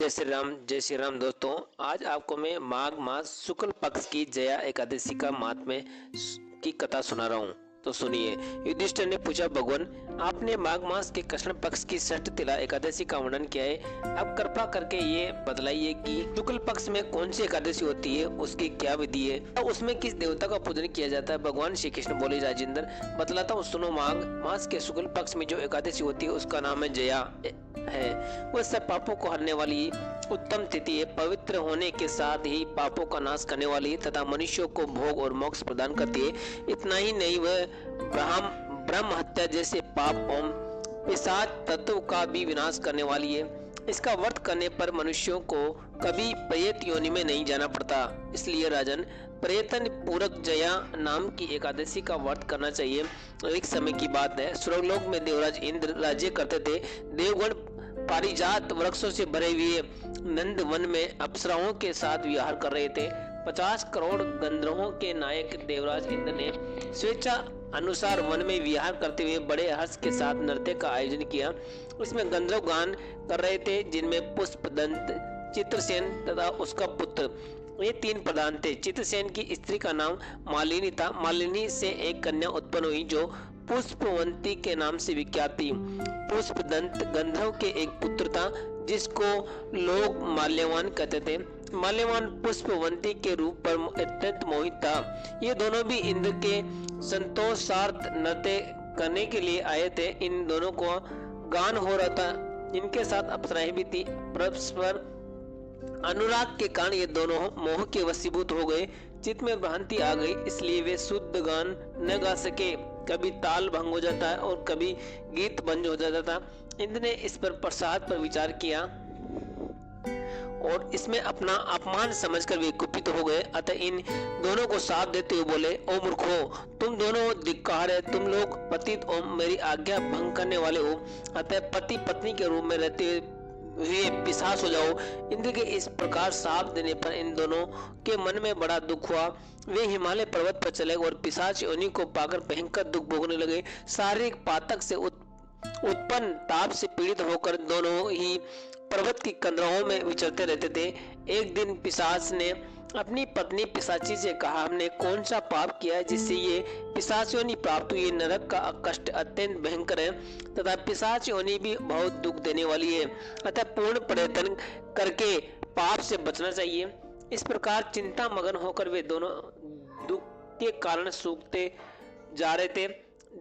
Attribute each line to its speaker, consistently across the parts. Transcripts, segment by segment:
Speaker 1: जय श्री राम दोस्तों। आज आपको मैं माघ मास शुक्ल पक्ष की जया एकादशी का महात्म्य की कथा सुना रहा हूँ। तो सुनिए। युधिष्ठिर ने पूछा, भगवान आपने माघ मास के कृष्ण पक्ष की षष्ठ तिला एकादशी का वर्णन किया है, अब कृपा करके ये बतलाइए कि शुक्ल पक्ष में कौन सी एकादशी होती है, उसकी क्या विधि है और उसमें किस देवता का पूजन किया जाता है। भगवान श्री कृष्ण बोले, राजेंद्र बतलाता हूँ सुनो। माघ मास के शुक्ल पक्ष में जो एकादशी होती है उसका नाम है जया है। वह सब पापों को हरने वाली उत्तम तिथि है, पवित्र होने के साथ ही पापों का नाश करने वाली तथा मनुष्यों को भोग और मोक्ष प्रदान करती है। इतना ही नहीं, वह ब्रह्म हत्या जैसे पाप एवं पिशाच तत्व का भी विनाश करने वाली है। इसका व्रत करने पर मनुष्यों को कभी प्रेत योनि में नहीं जाना पड़ता। इसलिए राजन, प्रयत्न पूर्वक जया नाम की एकादशी का व्रत करना चाहिए। एक समय की बात है, स्वर्गलोक में देवराज इंद्र राज्य करते थे। देवगण पारिजात वृक्षों से भरे हुए नंद वन में अप्सराओं के साथ विहार कर रहे थे। 50 करोड़ गंधर्वों के नायक देवराज इंद्र ने स्वेच्छा अनुसार वन में विहार करते हुए बड़े हर्ष के साथ नृत्य का आयोजन किया। इसमें गंधर्व गान कर रहे थे, जिनमें पुष्पदंत, चित्रसेन तथा उसका पुत्र, ये 3 प्रधान थे। चित्रसेन की स्त्री का नाम मालिनी था। मालिनी से एक कन्या उत्पन्न हुई जो पुष्पवंती के नाम से विख्यात थी। पुष्पदंत गंधर्व के एक पुत्र था जिसको लोग माल्यवान कहते थे। माल्यवान पुष्पवंती के रूप पर अत्यंत मोहित था। ये दोनों भी इंद्र के संतोषार्थ नृत्य करने के लिए आए थे। इन दोनों को गान हो रहा था। इनके साथ अप्सराएं भी थी। परस्पर अनुराग के कारण ये दोनों मोह के वशीभूत हो गए। चित्त में भ्रांति आ गई, इसलिए वे शुद्ध गान न गा सके। कभी ताल भंग हो जाता है और कभी गीत बंद हो जाता था। इंद्र ने इस पर प्रसाद पर विचार किया और इसमें अपना अपमान समझकर वे कुपित हो गए। अतः इन दोनों को साथ देते हुए बोले, ओ मूर्खो, तुम दोनों धिक्कार है। तुम लोग पतित और मेरी आज्ञा भंग करने वाले हो। अतः पति पत्नी के रूप में रहते हुए पिशाच हो जाओ। इंद्र के इस प्रकार साप देने पर इन दोनों के मन में बड़ा दुख हुआ। वे हिमालय पर्वत पर चले और पिशाच योनि को पाकर भयंकर दुख भोगने लगे। शारीरिक पातक से उत्पन्न ताप से पीड़ित होकर दोनों ही पर्वत की कंदराओं में विचरते रहते थे। एक दिन पिशाच ने अपनी पत्नी पिशाची से कहा, हमने कौन सा पाप किया है जिससे ये पिशाच योनि प्राप्त हुई। नरक का कष्ट अत्यंत भयंकर है तथा पिशाच योनि भी बहुत दुख देने वाली है। अतः पूर्ण प्रयत्न करके पाप से बचना चाहिए। इस प्रकार चिंता मगन होकर वे दोनों दुख के कारण सूखते जा रहे थे।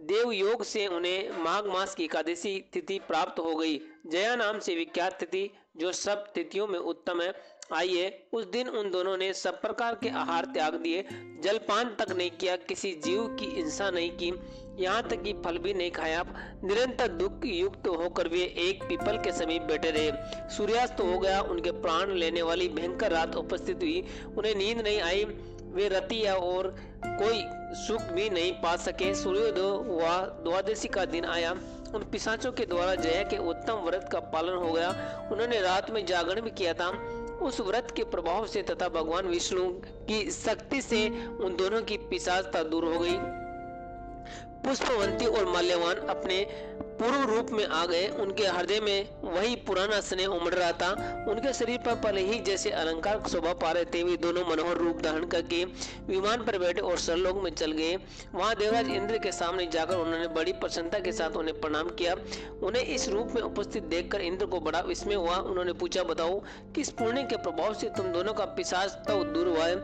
Speaker 1: देव योग से उन्हें माघ मास की एकादशी तिथि प्राप्त हो गई। जया नाम से विख्यात तिथि, जो सब तिथियों में उत्तम है, आई है। उस दिन उन दोनों ने सब प्रकार के आहार त्याग दिए, जलपान तक नहीं किया, किसी जीव की हिंसा नहीं की, यहाँ तक कि फल भी नहीं खाया। निरंतर दुख युक्त होकर वे एक पीपल के समीप बैठे रहे। सूर्यास्त हो गया। उनके प्राण लेने वाली भयंकर रात उपस्थित हुई। उन्हें नींद नहीं आई। वे रतिया और कोई सुख भी नहीं पा सके। सूर्योदय हुआ। द्वादशी का दिन आया। उन पिशाचों के द्वारा जया के उत्तम व्रत का पालन हो गया। उन्होंने रात में जागरण भी किया था। उस व्रत के प्रभाव से तथा भगवान विष्णु की शक्ति से उन दोनों की पिशाचता दूर हो गई। पुष्पवंती और माल्यवान अपने पूर्व रूप में आ गए। उनके हृदय में वही पुराना स्नेह उमड़ रहा था। उनके शरीर पर पहले ही जैसे अलंकार शोभा पा रहे थे। वे दोनों मनोहर रूप धारण करके विमान पर बैठे और सरलोक में चल गए। वहां देवराज इंद्र के सामने जाकर उन्होंने बड़ी प्रसन्नता के साथ उन्हें प्रणाम किया। उन्हें इस रूप में उपस्थित देखकर इंद्र को बड़ा विस्मय हुआ। उन्होंने पूछा, बताओ किस पुण्य के प्रभाव से तुम दोनों का पिशाच दूर हुआ है।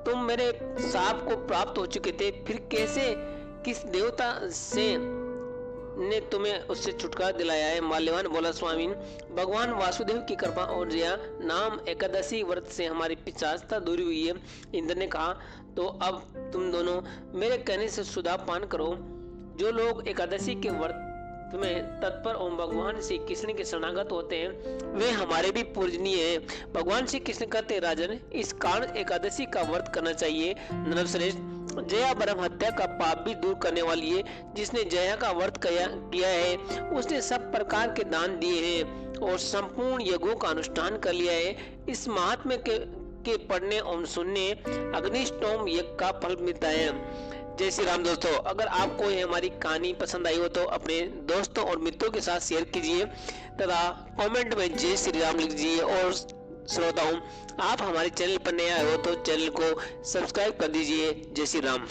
Speaker 1: तुम मेरे साप को प्राप्त हो चुके थे, फिर कैसे, किस देवता से ने तुम्हें उससे छुटकारा दिलाया है। माल्यवान बोला, स्वामी, भगवान वासुदेव की कृपा और जया नाम एकादशी व्रत से हमारी पिशाचता दूरी हुई है। इंद्र ने कहा, तो अब तुम दोनों मेरे कहने से सुधा पान करो। जो लोग एकादशी के व्रत में तत्पर और भगवान श्री कृष्ण के शरणागत होते हैं, वे हमारे भी पूजनीय हैं। भगवान श्री कृष्ण कहते, राजन, इस कारण एकादशी का व्रत करना चाहिए। नरश्रेष्ठ, जया ब्रह्म हत्या का पाप भी दूर करने वाली है। जिसने जया का व्रत किया है, उसने सब प्रकार के दान दिए हैं और संपूर्ण यज्ञों का अनुष्ठान कर लिया है। इस महात्म्य के पढ़ने और सुनने अग्निष्टोम यज्ञ का फल मिलता है। जय श्री राम दोस्तों। अगर आपको ये हमारी कहानी पसंद आई हो तो अपने दोस्तों और मित्रों के साथ शेयर कीजिए तथा कमेंट में जय श्री राम लिख दीजिए। और श्रोताओं, आप हमारे चैनल पर नए आए हो तो चैनल को सब्सक्राइब कर दीजिए। जय श्री राम।